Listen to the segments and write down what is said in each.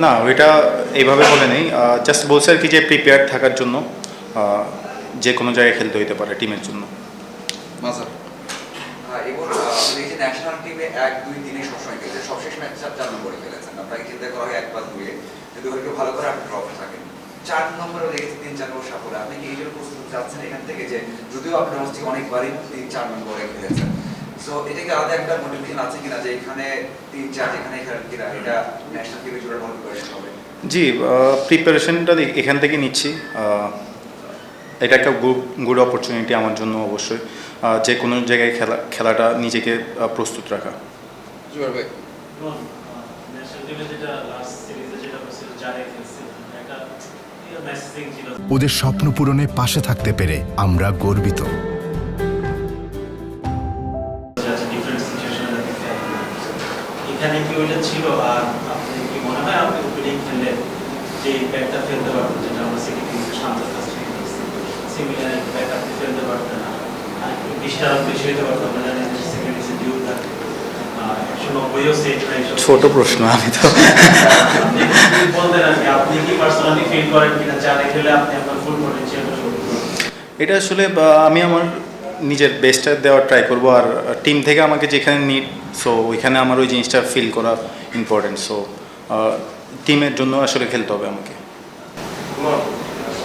না ওইটা এইভাবে বলে নেই, জাস্ট বলছে আর কি যে প্রিপেয়ার থাকার জন্য যে কোনো জায়গায় খেলতে হইতে পারে টিমের জন্য। মাজার এবং আপনি যে ন্যাশনাল টিমে 1-2-3 সবসময় খেলছেন, সবশেষ ম্যাচে 4 নম্বরে খেলেছেন, আপনাকে চিন্তা করা হয় 1-2-এ যদি ওকে ভালো করে আপনি ড্রপ থাকেন 4 নম্বরে দেখেছি 3-4 নম্বর সাফল্য। আপনি কি এই জন্য প্রস্তুত চাচ্ছেন এখান থেকে যে যদিও আপনি ডোমেস্টিক অনেকবারই 3-4 নম্বরে খেলেছেন, সো এটা কি আলাদা একটা মোটিভেশন আছে কিনা যে এখানে 3-4 যেখানে খেলেন কিনা এটা ন্যাশনাল টিমে জোরে ভালো প্রিপারেশন হবে? জি, প্রিপারেশনটা এখান থেকে নিচ্ছি। এটা একটা গুড অপরচুনিটি আমার জন্য অবশ্যই, যে কোনো জায়গায় খেলাটা নিজেকে প্রস্তুত রাখা। জুয়ার ভাই ওদের স্বপ্ন পূরণে পাশে থাকতে পেরে আমরা গর্বিত। এখানে কি ওইটা ছিল, আর আপনি কি মনে হয় আপনি ওপেনিং খেললে যে ব্যাটটা ফেলতে পারবেন, যেটা আমরা সেকেন্ড ইনিংসে শান্তর কাছ থেকে সিমিলার ব্যাট আপনি ফেলতে পারবেন না, আর একটু বিশটা বেশি হতে পারতাম না, জানেন সেকেন্ড ইনিংসে ডিউ থাকে 190ও সেট হয়। ছোট প্রশ্ন, আমি তো আপনি বলতেন আর কি, আপনি কি পার্সোনালি ফিল করেন কিনা চারে খেলে আপনি আপনার ফুল পটেনশিয়ালটা শো করবেন? এটা আসলে আমি আমার নিজের বেস্টটা দেওয়ার ট্রাই করব, আর টিম থেকে আমাকে যেখানে নিড, সো ওইখানে আমার ওই জিনিসটা ফিল করা ইম্পর্টেন্ট। সো টিমের জন্য আসলে খেলতে হবে আমাকে।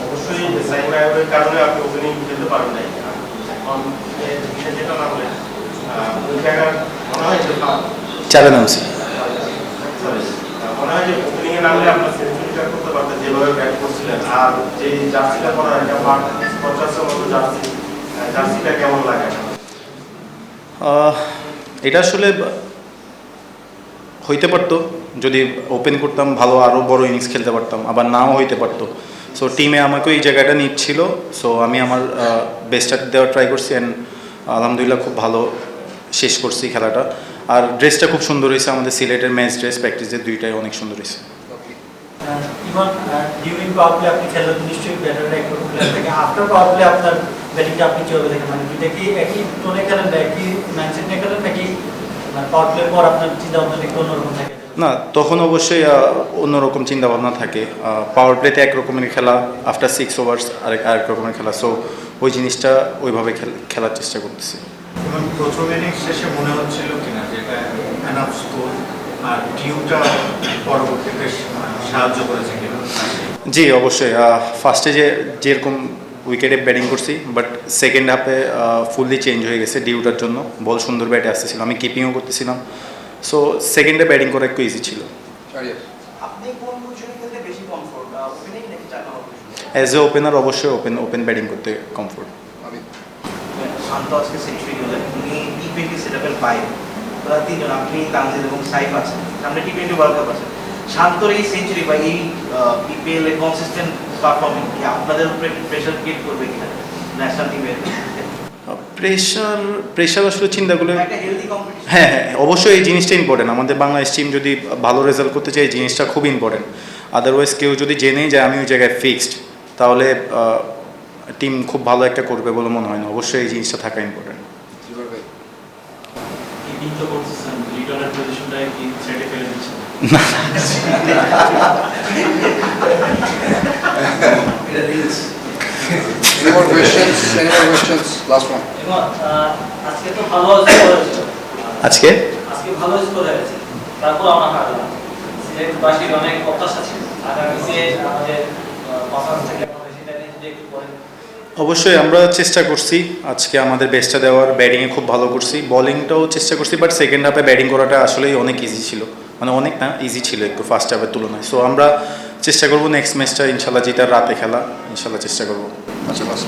অবশ্যই সাইবার কারণে আপনি ওপেনিং খেলতে পারেন নাই, এখন যেটা না হলে ওই জায়গায় মনে হয় যে চারে নামছি, মনে হয় যে ওপেনিং এ নামলে আপনার সেঞ্চুরিটা করতে পারতেন যেভাবে ব্যাট করছিলেন। আর যে জার্সিটা পরা এটা 50-এর মতো জার্সিটা কেমন লাগে? এটা আসলে হইতে পারতো যদি ওপেন করতাম, ভালো আরও বড় ইনিংস খেলতে পারতাম, আবার নাও হইতে পারতো। সো টিমে আমাকে এই জায়গাটা নিচ্ছিল, সো আমি আমার বেস্টটা দেওয়ার ট্রাই করছি, অ্যান্ড আলহামদুলিল্লাহ খুব ভালো শেষ করছি খেলাটা। আর ড্রেসটা খুব সুন্দর হয়েছে, আমাদের সিলেটের ম্যাচ ড্রেস প্র্যাকটিসের দুইটাই অনেক সুন্দর হয়েছে। ইভন ডিউরিং পাওয়ার প্লে আপনি খেললে নিশ্চয়ই ব্যাটাররা একটু প্লেয়ার থেকে আফটার পাওয়ার প্লে আপনার ব্যাটিংটা আপনি কিভাবে দেখেন, মানে দুইটা কি একই টোনে খেলেন বা একই মাইন্ডসেট নিয়ে খেলেন, নাকি পাওয়ার প্লের পর আপনার চিন্তা ভাবনা একটু অন্যরকম থাকে? না, তখন অবশ্যই অন্যরকম চিন্তাভাবনা থাকে। পাওয়ার প্লেতে এক রকমের খেলা, আফটার 6 ওভার্স আরেক রকমের খেলা, সো ওই জিনিসটা ওইভাবে খেলার চেষ্টা করতেছি। এবং প্রথম ইনিংস শেষে মনে হচ্ছিল কিনা যেটা এনাফ স্কোর আর ডিউটা পরবর্তীতে সাহায্য করেছে কিনা? জি অবশ্যই, ফার্স্টে যেরকম উইকেটে ব্যাটিং করছি, বাট সেকেন্ড হাফে ফুললি চেঞ্জ হয়ে গেছে ডিউটার জন্য। বল সুন্দর ব্যাটে আসতেছিল, আমি কিপিংও করতেছিলাম, সো সেকেন্ডে ব্যাটিং করা একটু ইজি ছিল। আপনি কোন পজিশনে খেলতে বেশি কমফোর্ট, ওপেনিং নাকি 4 নম্বর পজিশনে? অ্যাজ এ ওপেনার অবশ্যই ওপেন ব্যাটিং করতে কমফোর্ট। শান্ত আজকে সেঞ্চুরি হলেন, উনি টি-20 সেটআপের 5, ওরা তিনজন, আপনি তানজিদ এবং সাইফ আছেন, সামনে টি-20 ওয়ার্ল্ড কাপ আছে। শান্তর এই সেঞ্চুরি বা এই বিপিএল এ কনসিস্টেন্ট পারফরমেন্স কি আপনাদের উপরে প্রেশার ক্রিয়েট করবে কিনা ন্যাশনাল টিমের? প্রেশার আসলে চিন্তা করলে একটা হেলদি কম্পিটিশন। হ্যাঁ, অবশ্যই এই জিনিসটা ইম্পর্টেন্ট। আমাদের বাংলাদেশ টিম যদি ভালো রেজাল্ট করতে চায় এই জিনিসটা খুব ইম্পর্টেন্ট। আদারওয়াইজ কেউ যদি জেনেই যায় আমি ওই জায়গায় ফিক্সড, তাহলে টিম খুব ভালো একটা করবে বলে মনে হয় না। অবশ্যই এই জিনিসটা থাকা ইম্পর্টেন্ট। জুয়ার ভাই কিপিং তো করতেছেন, লিডারের পজিশনটা কি সেটে ফেলে দিচ্ছেন? এটা reels. Any more questions? Last one. এবং আজকে তো ভালো স্কোর হয়েছে, আজকে ভালো স্কোর হয়েছে, তারপর আমরা হারলাম। সিলেটবাসীর অনেক প্রত্যাশা ছিল আগামী যে আমাদের পারফরম্যান্স থেকে সেটা নিয়ে যদি একটু বলেন। অবশ্যই আমরা চেষ্টা করছি আজকে আমাদের বেস্টটা দেওয়ার, ব্যাটিংয়ে খুব ভালো করছি, বোলিংটাও চেষ্টা করছি, বাট সেকেন্ড হাফে ব্যাটিং করাটা আসলেই অনেক ইজি ছিল, মানে অনেক না ইজি ছিল একটু ফার্স্ট হাফের তুলনায়। সো আমরা চেষ্টা করবো নেক্সট ম্যাচটা ইনশাল্লাহ জিতার, রাতে খেলা ইনশাল্লাহ চেষ্টা করবো। আচ্ছা লাস্ট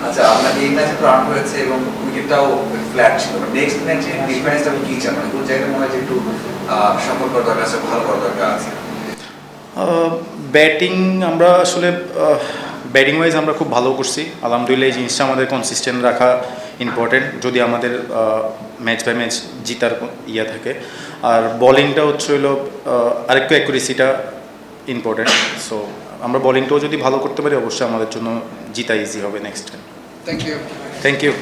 আচ্ছা, আপনার এই ম্যাচে তো রান হয়েছে এবং উইকেটটাও ফ্ল্যাট ছিল, নেক্সট ম্যাচে ডিফারেন্সটা কি চান, মানে কোন জায়গায় মনে হয় যে একটু সফল করা দরকার আছে, ভালো করা দরকার আছে? ব্যাটিং আমরা আসলে ব্যাটিং ওয়াইজ আমরা খুব ভালো করছি আলহামদুলিল্লাহ। এই জিনিসটা আমাদের কনসিস্টেন্ট রাখা ইম্পর্টেন্ট যদি আমাদের ম্যাচ বাই ম্যাচ জিতার ইয়ে থাকে। আর বোলিংটা হচ্ছে হলো আরেকটু অ্যাকুরেসিটা ইম্পর্টেন্ট। সো আমরা বোলিংটাও যদি ভালো করতে পারি অবশ্যই আমাদের জন্য জিতা ইজি হবে next time. Thank you. Thank you.